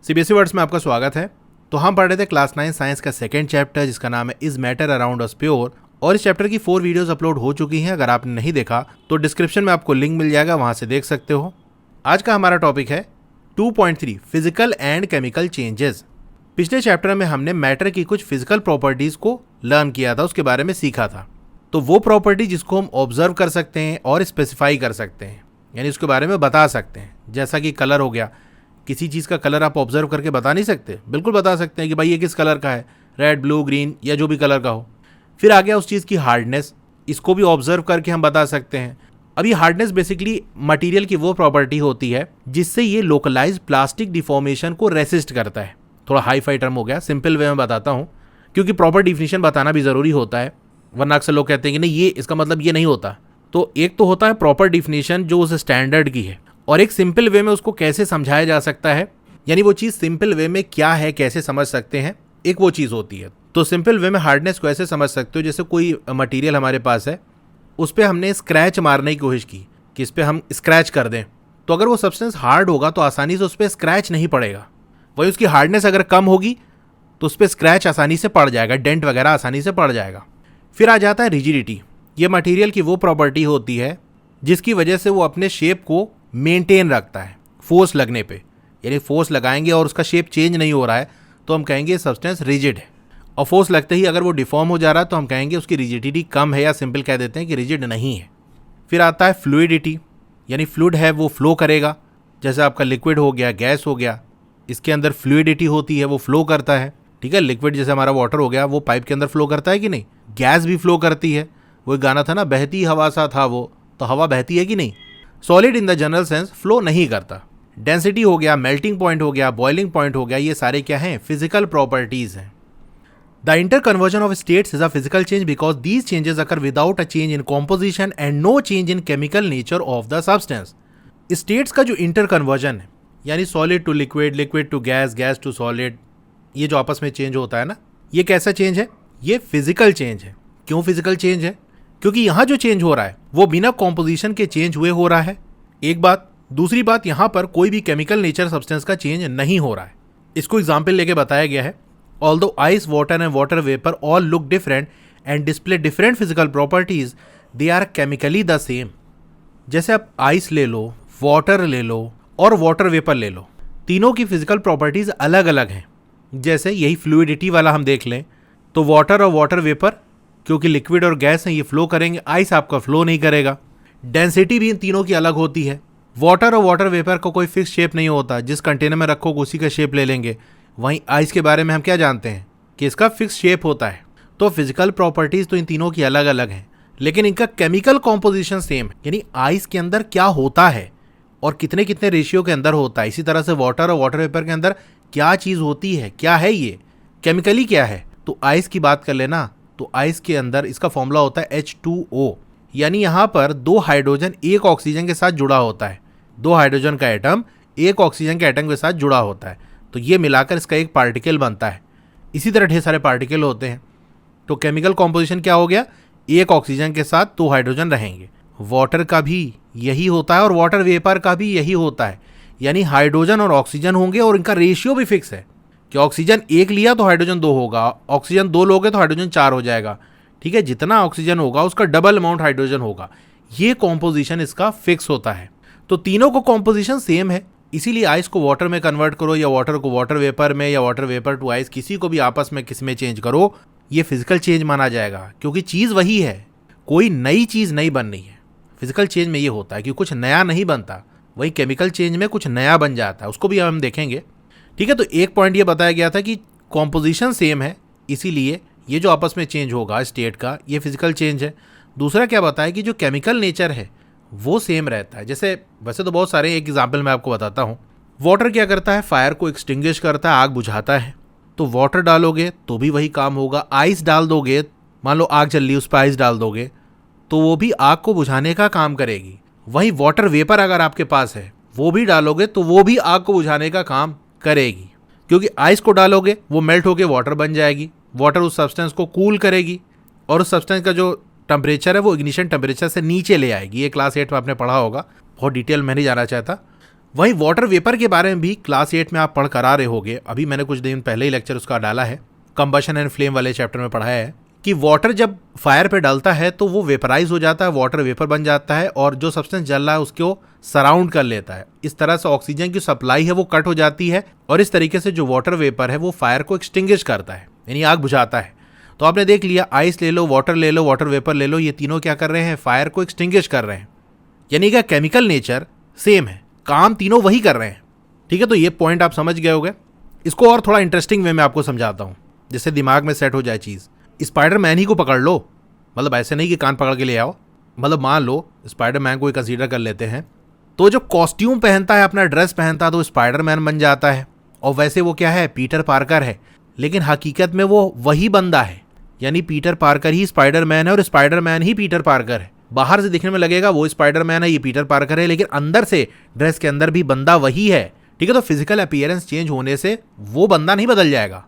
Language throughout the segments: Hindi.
सीबीएसई वर्ड्स में आपका स्वागत है। तो हम पढ़ रहे थे क्लास 9 साइंस का सेकंड चैप्टर जिसका नाम है is matter around us pure, और इस चैप्टर की 4 वीडियोस अपलोड हो चुकी हैं। अगर आपने नहीं देखा तो डिस्क्रिप्शन में आपको लिंक मिल जाएगा, वहां से देख सकते हो। आज का हमारा टॉपिक है 2.3 फिजिकल एंड केमिकल चेंजेस। पिछले चैप्टर में हमने मैटर की कुछ फिजिकल प्रॉपर्टीज को लर्न किया था, उसके बारे में सीखा था। तो वो प्रॉपर्टी जिसको हम ऑब्जर्व कर सकते हैं और स्पेसिफाई कर सकते हैं, यानी उसके बारे में बता सकते हैं। जैसा कि कलर हो गया, किसी चीज़ का कलर आप ऑब्जर्व करके बता नहीं सकते, बिल्कुल बता सकते हैं कि भाई ये किस कलर का है, रेड, ब्लू, ग्रीन या जो भी कलर का हो। फिर आ गया उस चीज़ की हार्डनेस, इसको भी ऑब्जर्व करके हम बता सकते हैं। अब ये हार्डनेस बेसिकली मटेरियल की वो प्रॉपर्टी होती है जिससे ये लोकलाइज प्लास्टिक डिफॉर्मेशन को रेसिस्ट करता है। थोड़ा हाई फाई टर्म हो गया, सिंपल वे में बताता हूँ क्योंकि प्रॉपर डिफिनीशन बताना भी ज़रूरी होता है, वरना अक्सर लोग कहते हैं कि नहीं ये इसका मतलब ये नहीं होता। तो एक तो होता है प्रॉपर डिफिनीशन जो उस स्टैंडर्ड की है, और एक सिंपल वे में उसको कैसे समझाया जा सकता है, यानी वो चीज़ सिंपल वे में क्या है कैसे समझ सकते हैं, एक वो चीज़ होती है। तो सिंपल वे में हार्डनेस को ऐसे समझ सकते हो जैसे कोई मटेरियल हमारे पास है, उस पर हमने स्क्रैच मारने की कोशिश की कि इस पर हम स्क्रैच कर दें, तो अगर वो सब्सटेंस हार्ड होगा तो आसानी से उस पर स्क्रैच नहीं पड़ेगा। वही उसकी हार्डनेस अगर कम होगी तो उस पर स्क्रैच आसानी से पड़ जाएगा, डेंट वगैरह आसानी से पड़ जाएगा। फिर आ जाता है रिजिडिटी। ये मटेरियल की वो प्रॉपर्टी होती है जिसकी वजह से वो अपने शेप को मेंटेन रखता है फोर्स लगने पे, यानी फोर्स लगाएंगे और उसका शेप चेंज नहीं हो रहा है तो हम कहेंगे सब्सटेंस रिजिड है, और फोर्स लगते ही अगर वो डिफॉर्म हो जा रहा है तो हम कहेंगे उसकी रिजिडिटी कम है, या सिंपल कह देते हैं कि रिजिड नहीं है। फिर आता है फ्लूइडिटी, यानी फ्लूइड है वो फ्लो करेगा। जैसे आपका लिक्विड हो गया, गैस हो गया, इसके अंदर फ्लूइडिटी होती है, वो फ्लो करता है। ठीक है, लिक्विड जैसे हमारा वाटर हो गया वो पाइप के अंदर फ्लो करता है कि नहीं, गैस भी फ्लो करती है। वो गाना था ना, बहती हवा सा था वो, तो हवा बहती है कि नहीं। Solid in the general sense flow नहीं करता। डेंसिटी हो गया, मेल्टिंग पॉइंट हो गया, बॉइलिंग पॉइंट हो गया, ये सारे क्या हैं, फिजिकल प्रॉपर्टीज हैं। The interconversion of states is a physical change because these changes occur without a change in composition and no change in chemical nature of the substance. States का जो इंटर कन्वर्जन है, यानी solid to liquid, liquid to gas, gas to solid, ये जो आपस में चेंज होता है ना, ये कैसा चेंज है, ये फिजिकल चेंज है। क्यों फिजिकल चेंज है? क्योंकि यहाँ जो चेंज हो रहा है वो बिना कॉम्पोजिशन के चेंज हुए हो रहा है, एक बात। दूसरी बात, यहाँ पर कोई भी केमिकल नेचर सब्सटेंस का चेंज नहीं हो रहा है। इसको एग्जाम्पल लेके बताया गया है, although ice, water and water vapour all look different and display different physical properties, they are chemically the same. जैसे आप आइस ले लो, वाटर ले लो और वाटर वेपर ले लो, तीनों की फिजिकल प्रॉपर्टीज अलग अलग हैं। जैसे यही फ्लूइडिटी वाला हम देख लें तो वाटर और वाटर वेपर क्योंकि लिक्विड और गैस हैं ये फ्लो करेंगे, आइस आपका फ्लो नहीं करेगा। डेंसिटी भी इन तीनों की अलग होती है। वाटर और वाटर वेपर का कोई फिक्स शेप नहीं होता, जिस कंटेनर में रखोगे उसी का शेप ले लेंगे। वहीं आइस के बारे में हम क्या जानते हैं कि इसका फिक्स शेप होता है। तो फिजिकल प्रॉपर्टीज तो इन तीनों की अलग अलग हैं, लेकिन इनका केमिकल कॉम्पोजिशन सेम है, यानी आइस के अंदर क्या होता है और कितने कितने रेशियो के अंदर होता है। इसी तरह से वाटर और वाटर वेपर के अंदर क्या चीज़ होती है, क्या है ये केमिकली क्या है। तो आइस की बात कर लेना, तो आइस के अंदर इसका फॉर्मूला होता है H2O, यानी यहाँ पर 2 हाइड्रोजन एक ऑक्सीजन के साथ जुड़ा होता है। 2 हाइड्रोजन का एटम एक ऑक्सीजन के एटम के साथ जुड़ा होता है, तो ये मिलाकर इसका एक पार्टिकल बनता है। इसी तरह ढेर सारे पार्टिकल होते हैं। तो केमिकल कॉम्पोजिशन क्या हो गया, एक ऑक्सीजन के साथ 2 हाइड्रोजन रहेंगे। वाटर का भी यही होता है और वाटर वेपर का भी यही होता है, यानी हाइड्रोजन और ऑक्सीजन होंगे और इनका रेशियो भी फिक्स है कि ऑक्सीजन 1 लिया तो हाइड्रोजन 2 होगा, ऑक्सीजन 2 लोगे तो हाइड्रोजन 4 हो जाएगा। ठीक है, जितना ऑक्सीजन होगा उसका डबल अमाउंट हाइड्रोजन होगा। ये कॉम्पोजिशन इसका फिक्स होता है। तो तीनों को कॉम्पोजिशन सेम है, इसीलिए आइस को वाटर में कन्वर्ट करो या वाटर को वाटर वेपर में या वाटर वेपर टू आइस, किसी को भी आपस में किस में चेंज करो, ये फिजिकल चेंज माना जाएगा क्योंकि चीज़ वही है, कोई नई चीज़ नहीं बन रही है। फिजिकल चेंज में ये होता है कि कुछ नया नहीं बनता, वही केमिकल चेंज में कुछ नया बन जाता है, उसको भी हम देखेंगे। ठीक है, तो एक पॉइंट ये बताया गया था कि कॉम्पोजिशन सेम है, इसीलिए ये जो आपस में चेंज होगा स्टेट का, ये फिजिकल चेंज है। दूसरा क्या बताया कि जो केमिकल नेचर है वो सेम रहता है। जैसे वैसे तो बहुत सारे, एक एग्जांपल मैं आपको बताता हूँ। वाटर क्या करता है, फायर को एक्सटिंग्विश करता है, आग बुझाता है। तो वाटर डालोगे तो भी वही काम होगा। आइस डाल दोगे, मान लो आग चल रही है उस पर आइस डाल दोगे तो वो भी आग को बुझाने का काम करेगी। वहीं वाटर वेपर अगर आपके पास है वो भी डालोगे तो वो भी आग को बुझाने का काम करेगी, क्योंकि आइस को डालोगे वो मेल्ट होकर वाटर बन जाएगी, वाटर उस सब्सटेंस को कूल करेगी और उस सब्सटेंस का जो टेम्परेचर है वो इग्निशन टेम्परेचर से नीचे ले आएगी। ये क्लास 8 में आपने पढ़ा होगा, बहुत डिटेल में नहीं जाना चाहता। वहीं वाटर वेपर के बारे में भी क्लास 8 में आप पढ़ कर आ रहे होगे, अभी मैंने कुछ दिन पहले ही लेक्चर उसका डाला है, कंबशन एंड फ्लेम वाले चैप्टर में पढ़ाया है कि वाटर जब फायर पे डलता है तो वो वेपराइज हो जाता है, वाटर वेपर बन जाता है और जो सब्सटेंस जल रहा है उसको सराउंड कर लेता है। इस तरह से ऑक्सीजन की सप्लाई है वो कट हो जाती है और इस तरीके से जो वाटर वेपर है वो फायर को एक्सटिंग्विश करता है, यानी आग बुझाता है। तो आपने देख लिया, आइस ले लो, वाटर वेपर ले लो, ये तीनों क्या कर रहे हैं, फायर को एक्सटिंग्विश कर रहे हैं। यानी कि केमिकल नेचर सेम है, काम तीनों वही कर रहे हैं। ठीक है, तो ये पॉइंट आप समझ गए होंगे। इसको और थोड़ा इंटरेस्टिंग वे में आपको समझाता हूँ, जिससे दिमाग में सेट हो जाए चीज़। स्पाइडरमैन ही को पकड़ लो, मतलब ऐसे नहीं कि कान पकड़ के ले आओ, मतलब मान लो स्पाइडरमैन को ही कंसीडर कर लेते हैं, तो जो कॉस्ट्यूम पहनता है, अपना ड्रेस पहनता है, तो स्पाइडरमैन बन जाता है। और वैसे वो क्या है, पीटर पार्कर है, लेकिन हकीकत में वो वही बंदा है, यानी पीटर पार्कर ही स्पाइडरमैन है और स्पाइडरमैन ही पीटर पार्कर है। बाहर से दिखने में लगेगा वो स्पाइडरमैन है, ये पीटर पार्कर है, लेकिन अंदर से ड्रेस के अंदर भी बंदा वही है। ठीक है, तो फिजिकल अपीयरेंस चेंज होने से वो बंदा नहीं बदल जाएगा।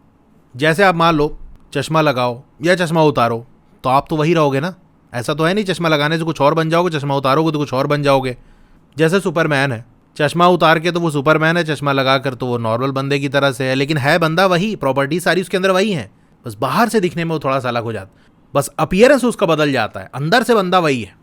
जैसे आप मान लो चश्मा लगाओ या चश्मा उतारो, तो आप तो वही रहोगे ना, ऐसा तो है नहीं चश्मा लगाने से कुछ और बन जाओगे, चश्मा उतारोगे तो कुछ और बन जाओगे। जैसे सुपरमैन है, चश्मा उतार के तो वो सुपरमैन है, चश्मा लगाकर तो वो नॉर्मल बंदे की तरह से है, लेकिन है बंदा वही, प्रॉपर्टी सारी उसके अंदर वही है, बस बाहर से दिखने में वो थोड़ा सा अलग हो जाता, बस अपीयरेंस उसका बदल जाता है, अंदर से बंदा वही है।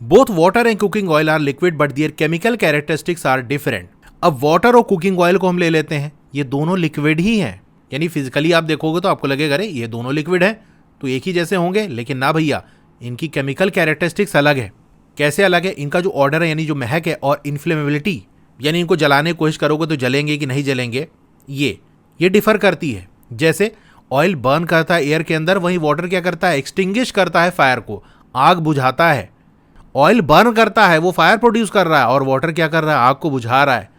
Both water and cooking oil are liquid but their chemical characteristics are different. अब वाटर और कुकिंग ऑयल को हम ले लेते हैं, ये दोनों लिक्विड ही हैं, यानी फिजिकली आप देखोगे तो आपको लगेगा अरे ये दोनों लिक्विड हैं तो एक ही जैसे होंगे, लेकिन ना भैया, इनकी केमिकल कैरेक्टरिस्टिक्स अलग है। कैसे अलग है? इनका जो ऑर्डर है, यानी जो महक है, और इन्फ्लेमेबिलिटी, यानी इनको जलाने की कोशिश करोगे तो जलेंगे कि नहीं जलेंगे, ये डिफर करती है। जैसे ऑयल बर्न करता है एयर के अंदर, वहीं वाटर क्या करता है, एक्सटिंग्विश करता है फायर को, आग बुझाता है। ऑयल बर्न करता है, वो फायर प्रोड्यूस कर रहा है, और वाटर क्या कर रहा है, आग को बुझा रहा है।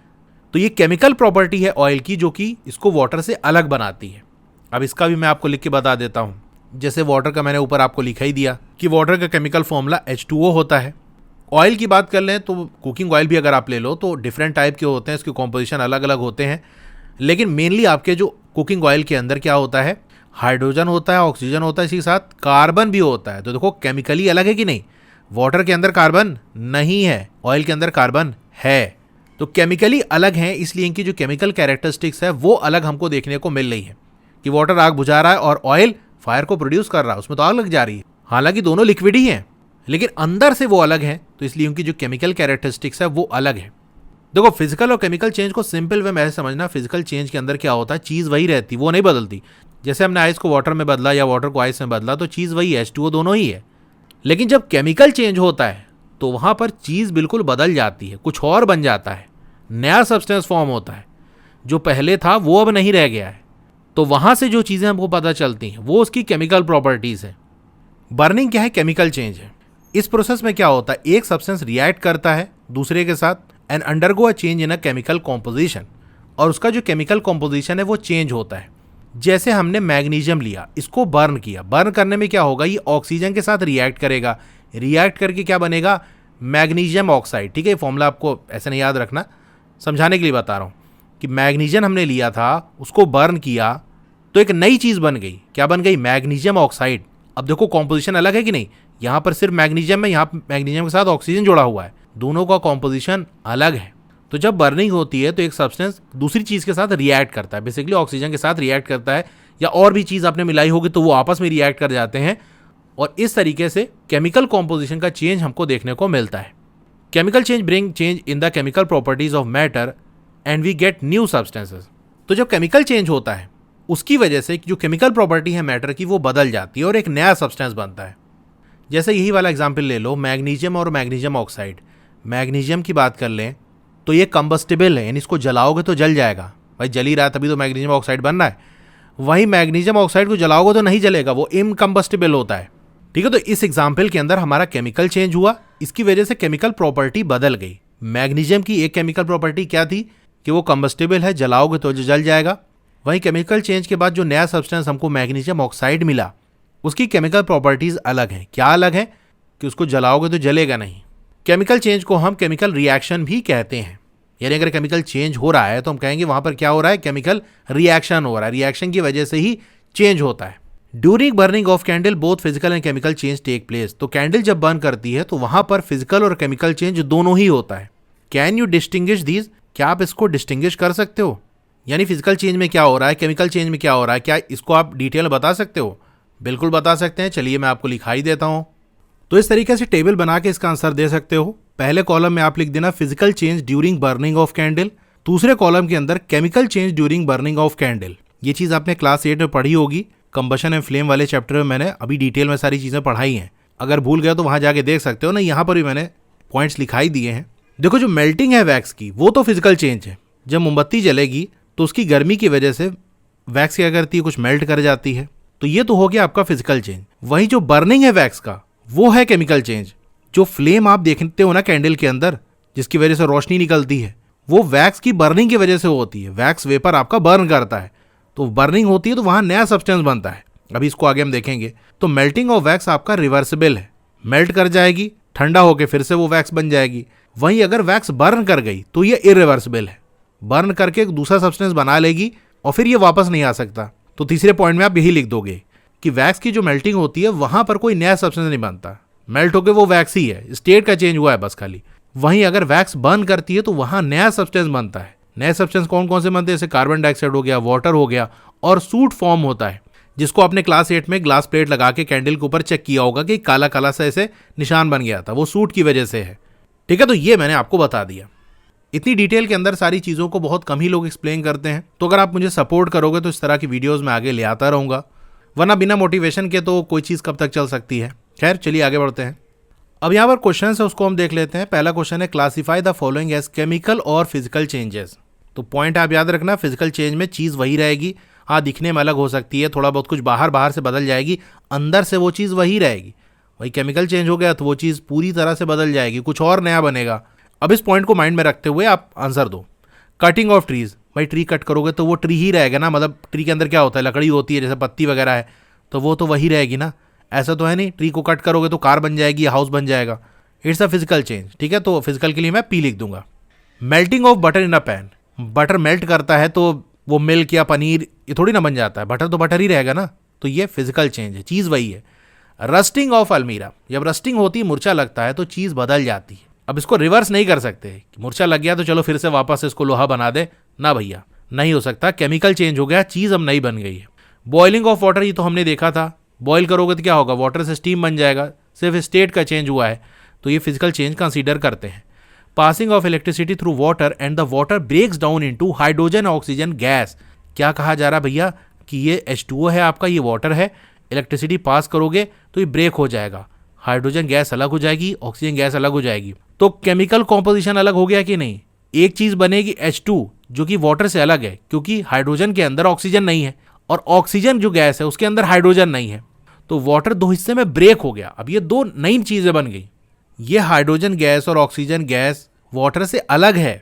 तो ये केमिकल प्रॉपर्टी है ऑयल की, जो कि इसको वाटर से अलग बनाती है। अब इसका भी मैं आपको लिख के बता देता हूँ। जैसे वाटर का मैंने ऊपर आपको लिखा ही दिया कि वाटर का केमिकल फॉर्मूला H2O होता है। ऑयल की बात कर लें तो कुकिंग ऑयल भी अगर आप ले लो तो डिफरेंट टाइप के होते हैं, इसके कॉम्पोजिशन अलग अलग होते हैं, लेकिन मेनली आपके जो कुकिंग ऑयल के अंदर क्या होता है, हाइड्रोजन होता है, ऑक्सीजन होता है, इसी के साथ कार्बन भी होता है। तो देखो केमिकली अलग है कि नहीं, वाटर के अंदर कार्बन नहीं है, ऑयल के अंदर कार्बन है, तो केमिकली अलग हैं, इसलिए इनकी जो केमिकल कैरेक्टरिस्टिक्स है वो अलग हमको देखने को मिल रही है कि वाटर आग बुझा रहा है और ऑयल फायर को प्रोड्यूस कर रहा है, उसमें तो आग लग जा रही है। हालांकि दोनों लिक्विड ही हैं, लेकिन अंदर से वो अलग हैं, तो इसलिए उनकी जो केमिकल कैरेक्टरिस्टिक्स है वो अलग है। देखो फिजिकल और केमिकल चेंज को सिंपल वे में ऐसे समझना, फिजिकल चेंज के अंदर क्या होता है, चीज़ वही रहती, वो नहीं बदलती। जैसे हमने आइस को वाटर में बदला या वाटर को आइस में बदला, तो चीज़ वही है, H2O दोनों ही है। लेकिन जब केमिकल चेंज होता है तो वहाँ पर चीज़ बिल्कुल बदल जाती है, कुछ और बन जाता है, नया सब्सटेंस फॉर्म होता है, जो पहले था वो अब नहीं रह गया है। तो वहाँ से जो चीज़ें हमको पता चलती हैं वो उसकी केमिकल प्रॉपर्टीज़ है। बर्निंग क्या है, केमिकल चेंज है। इस प्रोसेस में क्या होता है, एक सब्सटेंस रिएक्ट करता है दूसरे के साथ and undergo a change in a chemical composition, और उसका जो केमिकल कॉम्पोजिशन है वो चेंज होता है। जैसे हमने मैग्नीशियम लिया, इसको बर्न किया, बर्न करने में क्या होगा, ये ऑक्सीजन के साथ रिएक्ट करेगा, रिएक्ट करके क्या बनेगा, मैग्नीशियम ऑक्साइड। ठीक है, फॉर्मूला आपको ऐसे नहीं याद रखना, समझाने के लिए बता रहा हूँ कि मैग्नीशियम हमने लिया था, उसको बर्न किया तो एक नई चीज़ बन गई, क्या बन गई, मैग्नीशियम ऑक्साइड। अब देखो कॉम्पोजिशन अलग है कि नहीं, यहाँ पर सिर्फ मैग्नीशियम है, यहाँ मैग्नीशियम के साथ ऑक्सीजन जुड़ा हुआ है, दोनों का कॉम्पोजिशन अलग है। तो जब बर्निंग होती है तो एक सब्सटेंस दूसरी चीज़ के साथ रिएक्ट करता है, बेसिकली ऑक्सीजन के साथ रिएक्ट करता है, या और भी चीज़ आपने मिलाई होगी तो वो आपस में रिएक्ट कर जाते हैं, और इस तरीके से केमिकल कॉम्पोजिशन का चेंज हमको देखने को मिलता है। Chemical change bring change in the chemical properties of matter and we get new substances. तो जब केमिकल चेंज होता है उसकी वजह से जो केमिकल प्रॉपर्टी है मैटर की वो बदल जाती है और एक नया सब्सटेंस बनता है। जैसे यही वाला एग्जाम्पल ले लो, मैग्नीशियम और मैग्नीशियम ऑक्साइड। मैग्नीशियम की बात कर लें तो ये कंबस्टिबल है, यानी इसको जलाओगे तो जल जाएगा, भाई जल ही रहा है तभी तो मैग्नीशियम ऑक्साइड बन रहा है। वहीं मैग्नीशियम ऑक्साइड को जलाओगे तो नहीं जलेगा, वो इनकम्बस्टिबल होता है। ठीक है, तो इस एग्जाम्पल के अंदर हमारा केमिकल चेंज हुआ, इसकी वजह से केमिकल प्रॉपर्टी बदल गई। मैग्नीशियम की एक केमिकल प्रॉपर्टी क्या थी कि वो कंबस्टिबल है, जलाओगे तो जल जाएगा। वहीं केमिकल चेंज के बाद जो नया सब्सटेंस हमको मैग्नीशियम ऑक्साइड मिला, उसकी केमिकल प्रॉपर्टीज अलग हैं। क्या अलग है कि उसको जलाओगे तो जलेगा नहीं। केमिकल चेंज को हम केमिकल रिएक्शन भी कहते हैं, यानी अगर केमिकल चेंज हो रहा है तो हम कहेंगे वहां पर क्या हो रहा है, केमिकल रिएक्शन हो रहा है, रिएक्शन की वजह से ही चेंज होता है। During burning of candle both physical and chemical change take place. तो कैंडल जब बर्न करती है तो वहां पर फिजिकल और केमिकल चेंज दोनों ही होता है। Can you distinguish these? क्या आप इसको डिस्टिंग्विश कर सकते हो? यानी फिजिकल चेंज में क्या हो रहा है, केमिकल चेंज में क्या हो रहा है, क्या इसको आप डिटेल में बता सकते हो? बिल्कुल बता सकते हैं, चलिए मैं आपको लिखाई देता हूँ। तो इस तरीके से टेबल बना के इसका आंसर दे सकते हो। पहले कॉलम में आप लिख देना physical change during burning of candle, दूसरे कॉलम के अंदर chemical change during burning of candle. ये चीज़ आपने क्लास 8 में पढ़ी होगी, कंबशन एंड फ्लेम वाले चैप्टर में मैंने अभी डिटेल में सारी चीज़ें पढ़ाई हैं। अगर भूल गए तो वहाँ जाके देख सकते हो ना, यहाँ पर भी मैंने पॉइंट्स लिखाई दिए हैं। देखो जो मेल्टिंग है वैक्स की, वो तो फिजिकल चेंज है। जब मोमबत्ती जलेगी तो उसकी गर्मी की वजह से वैक्स क्या करती है, कुछ मेल्ट कर जाती है, तो ये तो हो गया आपका फिजिकल चेंज। वहीं जो बर्निंग है वैक्स का, वो है केमिकल चेंज। जो फ्लेम आप देखते हो ना कैंडल के अंदर, जिसकी वजह से रोशनी निकलती है, वो वैक्स की बर्निंग की वजह से होती है। वैक्स वेपर आपका बर्न करता है, तो बर्निंग होती है तो वहां नया सब्सटेंस बनता है। अभी इसको आगे हम देखेंगे। तो मेल्टिंग ऑफ वैक्स आपका रिवर्सिबल है, मेल्ट कर जाएगी, ठंडा होकर फिर से वो वैक्स बन जाएगी। वहीं अगर वैक्स बर्न कर गई तो ये इरिवर्सिबल है, बर्न करके एक दूसरा सब्सटेंस बना लेगी और फिर ये वापस नहीं आ सकता। तो तीसरे पॉइंट में आप यही लिख दोगे कि वैक्स की जो मेल्टिंग होती है वहां पर कोई नया सब्सटेंस नहीं बनता, मेल्ट होकर वो वैक्स ही है, स्टेट का चेंज हुआ है बस खाली। वहीं अगर वैक्स बर्न करती है तो वहां नया सब्सटेंस बनता है। नए सब्सटेंस कौन कौन से बनते हैं? जैसे कार्बन डाइऑक्साइड हो गया, वाटर हो गया, और सूट फॉर्म होता है, जिसको आपने क्लास 8 में ग्लास प्लेट लगा के कैंडल के ऊपर चेक किया होगा कि काला काला सा ऐसे निशान बन गया था, वो सूट की वजह से है। ठीक है, तो ये मैंने आपको बता दिया। इतनी डिटेल के अंदर सारी चीज़ों को बहुत कम ही लोग एक्सप्लेन करते हैं। तो अगर आप मुझे सपोर्ट करोगे तो इस तरह की वीडियोज़ मैं आगे ले आता रहूँगा, वरना बिना मोटिवेशन के तो कोई चीज़ कब तक चल सकती है। खैर चलिए आगे बढ़ते हैं। अब यहाँ पर क्वेश्चन है, उसको हम देख लेते हैं। पहला क्वेश्चन है, classify the following as chemical और फिजिकल चेंजेस। तो पॉइंट आप याद रखना, फिजिकल चेंज में चीज़ वही रहेगी, हाँ दिखने में अलग हो सकती है, थोड़ा बहुत कुछ बाहर से बदल जाएगी, अंदर से वो चीज़ वही रहेगी। वही केमिकल चेंज हो गया तो वो चीज़ पूरी तरह से बदल जाएगी, कुछ और नया बनेगा। अब इस पॉइंट को माइंड में रखते हुए आप आंसर दो। कटिंग ऑफ ट्रीज, भाई ट्री कट करोगे तो वो ट्री ही रहेगा ना, मतलब ट्री के अंदर क्या होता है, लकड़ी होती है, जैसे पत्ती वगैरह है, तो वो तो वही रहेगी ना। ऐसा तो है नहीं ट्री को कट करोगे तो कार बन जाएगी या हाउस बन जाएगा। It's a physical change. ठीक है, तो फिजिकल के लिए मैं पी लिख दूंगा। Melting of butter in a pan, butter melt करता है तो वो मिल्क या पनीर ये थोड़ी ना बन जाता है, बटर तो बटर ही रहेगा ना, तो ये फिजिकल चेंज है, चीज़ वही है। रस्टिंग ऑफ अलमीरा, जब रस्टिंग होती है, मुर्चा लगता है तो चीज़ बदल जाती है। अब इसको रिवर्स नहीं कर सकते कि मुर्चा लग गया तो चलो फिर से वापस इसको लोहा बना दे, ना भैया नहीं हो सकता। केमिकल चेंज हो गया, चीज़ अब नई बन गई है। बॉइलिंग ऑफ वाटर, ये तो हमने देखा था, बॉयल करोगे तो क्या होगा, वाटर से स्टीम बन जाएगा, सिर्फ स्टेट का चेंज हुआ है, तो ये फिजिकल चेंज कंसीडर करते हैं। Passing of electricity through water and the water breaks down into hydrogen oxygen gas. क्या कहा जा रहा भैया कि ये H2O है आपका, ये वाटर है, इलेक्ट्रिसिटी पास करोगे तो ये ब्रेक हो जाएगा, हाइड्रोजन गैस अलग हो जाएगी, ऑक्सीजन गैस अलग हो जाएगी। तो केमिकल कॉम्पोजिशन अलग हो गया कि नहीं? एक चीज़ बनेगी H2 जो कि वाटर से अलग है, क्योंकि हाइड्रोजन के अंदर ऑक्सीजन नहीं है और ऑक्सीजन जो गैस है उसके अंदर हाइड्रोजन नहीं है, तो वाटर दो हिस्से में ब्रेक हो गया। अब ये दो नई चीज़ें बन गई। ये हाइड्रोजन गैस और ऑक्सीजन गैस वाटर से अलग है,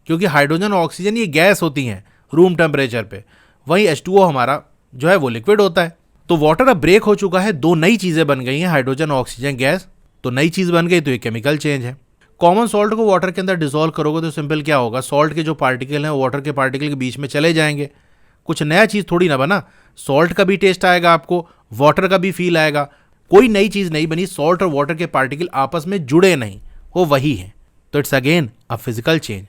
क्योंकि हाइड्रोजन और ऑक्सीजन ये गैस होती हैं रूम टेम्परेचर पे, वहीं H2O हमारा जो है वो लिक्विड होता है। तो वाटर अब ब्रेक हो चुका है, दो नई चीज़ें बन गई हैं, हाइड्रोजन और ऑक्सीजन गैस, तो नई चीज़ बन गई, तो ये केमिकल चेंज है। कॉमन सॉल्ट को वाटर के अंदर डिसॉल्व करोगे तो सिंपल क्या होगा, सॉल्ट के जो पार्टिकल हैं वाटर के पार्टिकल के बीच में चले जाएंगे, कुछ नया चीज़ थोड़ी ना बना। सॉल्ट का भी टेस्ट आएगा आपको, वाटर का भी फील आएगा, कोई नई चीज़ नहीं बनी। सॉल्ट और वाटर के पार्टिकल आपस में जुड़े नहीं, वो वही है, तो it's again a physical change.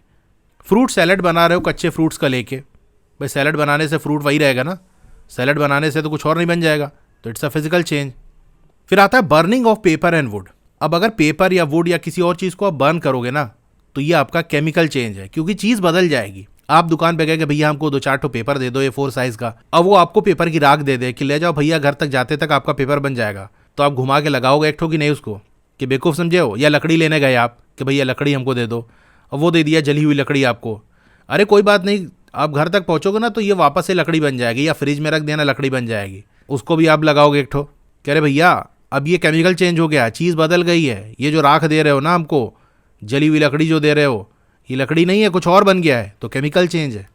Fruit salad बना रहे हो कच्चे फ्रूट्स का लेके, भाई सैलड बनाने से फ्रूट वही रहेगा ना, सैलड बनाने से तो कुछ और नहीं बन जाएगा, तो इट्स अ फिजिकल चेंज। फिर आता है burning of paper and would. अब अगर पेपर या वुड या किसी और चीज़ को आप बर्न करोगे ना, तो ये आपका केमिकल चेंज है, क्योंकि चीज़ बदल जाएगी। आप दुकान पे गए कि भैया हमको 2-4 ठो पेपर दे दो A4 साइज़ का, अब वो आपको पेपर की राख दे दे कि ले जाओ भैया घर तक, जाते तक आपका पेपर बन जाएगा, तो आप घुमा के लगाओगे एक ठो कि नहीं उसको, कि बेवकूफ़ समझे हो। या लकड़ी लेने गए आप कि भैया लकड़ी हमको दे दो, अब वो दे दिया जली हुई लकड़ी आपको, अरे कोई बात नहीं, आप घर तक पहुँचोगे ना तो ये वापस से लकड़ी बन जाएगी, या फ्रिज में रख देना लकड़ी बन जाएगी, उसको भी आप लगाओगे एक ठो। कह रहे भैया अब ये केमिकल चेंज हो गया, चीज़ बदल गई है, ये जो राख दे रहे हो ना हमको, जली हुई लकड़ी जो दे रहे हो, ये लकड़ी नहीं है, कुछ और बन गया है, तो केमिकल चेंज है।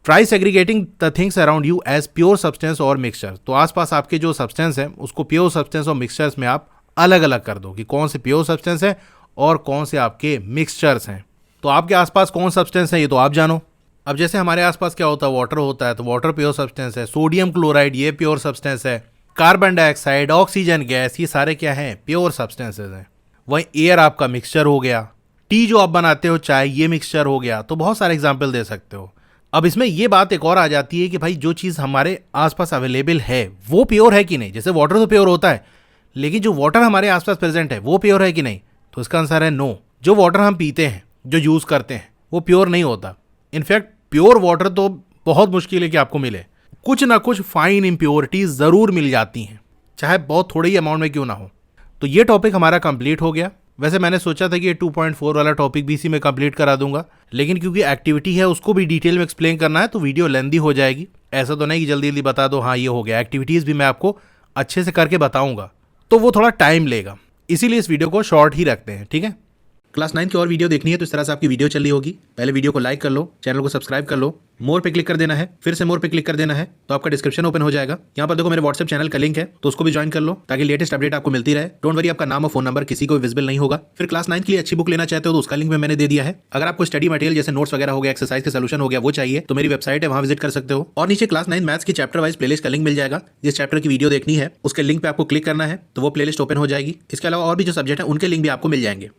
Try segregating the things around you as pure substance और मिक्सचर। तो आसपास आपके जो सब्सटेंस है उसको प्योर सब्सटेंस और मिक्सचर्स में आप अलग अलग कर दो कि कौन से प्योर सब्सटेंस है और कौन से आपके मिक्सचर्स हैं। तो आपके आसपास कौन सब्सटेंस है ये तो आप जानो। अब जैसे हमारे आसपास क्या होता है, वाटर होता है, तो वाटर प्योर सब्सटेंस है, सोडियम क्लोराइड ये प्योर सब्सटेंस है, कार्बन डाइऑक्साइड, ऑक्सीजन गैस, ये सारे क्या हैं, प्योर सब्सटेंसेज हैं। वहीं एयर आपका मिक्सचर हो गया, टी जो आप बनाते हो, चाय, ये मिक्सचर हो गया। तो बहुत सारे एग्जाम्पल दे सकते हो। अब इसमें ये बात एक और आ जाती है कि भाई जो चीज़ हमारे आसपास अवेलेबल है वो प्योर है कि नहीं। जैसे वाटर तो प्योर होता है, लेकिन जो वाटर हमारे आसपास प्रेजेंट है वो प्योर है कि नहीं। तो इसका आंसर है नो। जो वाटर हम पीते हैं, जो यूज़ करते हैं, वो प्योर नहीं होता। इनफैक्ट प्योर वाटर तो बहुत मुश्किल है कि आपको मिले। कुछ ना कुछ फाइन इम्प्योरिटीज ज़रूर मिल जाती हैं, चाहे बहुत थोड़े ही अमाउंट में क्यों ना हो। तो ये टॉपिक हमारा कंप्लीट हो गया। वैसे मैंने सोचा था कि ये 2.4 वाला टॉपिक भी इसी में कंप्लीट करा दूंगा, लेकिन क्योंकि एक्टिविटी है उसको भी डिटेल में एक्सप्लेन करना है तो वीडियो लेंदी हो जाएगी। ऐसा तो नहीं कि जल्दी जल्दी बता दो हाँ ये हो गया। एक्टिविटीज़ भी मैं आपको अच्छे से करके बताऊंगा, तो वो थोड़ा टाइम लेगा, इसीलिए इस वीडियो को शॉर्ट ही रखते हैं, ठीक है। क्लास 9 की और वीडियो देखनी है तो इस तरह से आपकी वीडियो चल रही होगी। पहले वीडियो को लाइक कर लो, चैनल को सब्सक्राइब कर लो, मोर पे क्लिक कर देना है, फिर से मोर पे क्लिक कर देना है तो आपका डिस्क्रिप्शन ओपन हो जाएगा। यहाँ पर देखो मेरे व्हाट्सएप चैनल का लिंक है, तो उसको भी ज्वाइन कर लो ताकि लेटेस्ट अपडेट आपको मिलती रहे। डोंट वरी, आपका नाम और फोन नंबर किसी को विजिबल नहीं होगा। फिर क्लास 9 के लिए अच्छी बुक लेना चाहते हो तो उसका लिंक मैंने दे दिया है। अगर आपको स्टडी मटेरियल जैसे नोट्स वगैरह हो गया, एक्सरसाइज के सोल्यूशन हो गया, वो चाहिए तो मेरी वेबसाइट है, वहां विजिट कर सकते हो। और नीचे क्लास 9 मैथ्स की चैप्टर वाइज प्लेलिस्ट का लिंक मिल जाएगा। जिस चैप्टर की वीडियो देखनी है उसके लिंक पे आपको क्लिक करना है तो वो प्लेलिस्ट ओपन हो जाएगी। इसके अलावा और भी जो सब्जेक्ट है उनके लिंक भी आपको मिल जाएंगे।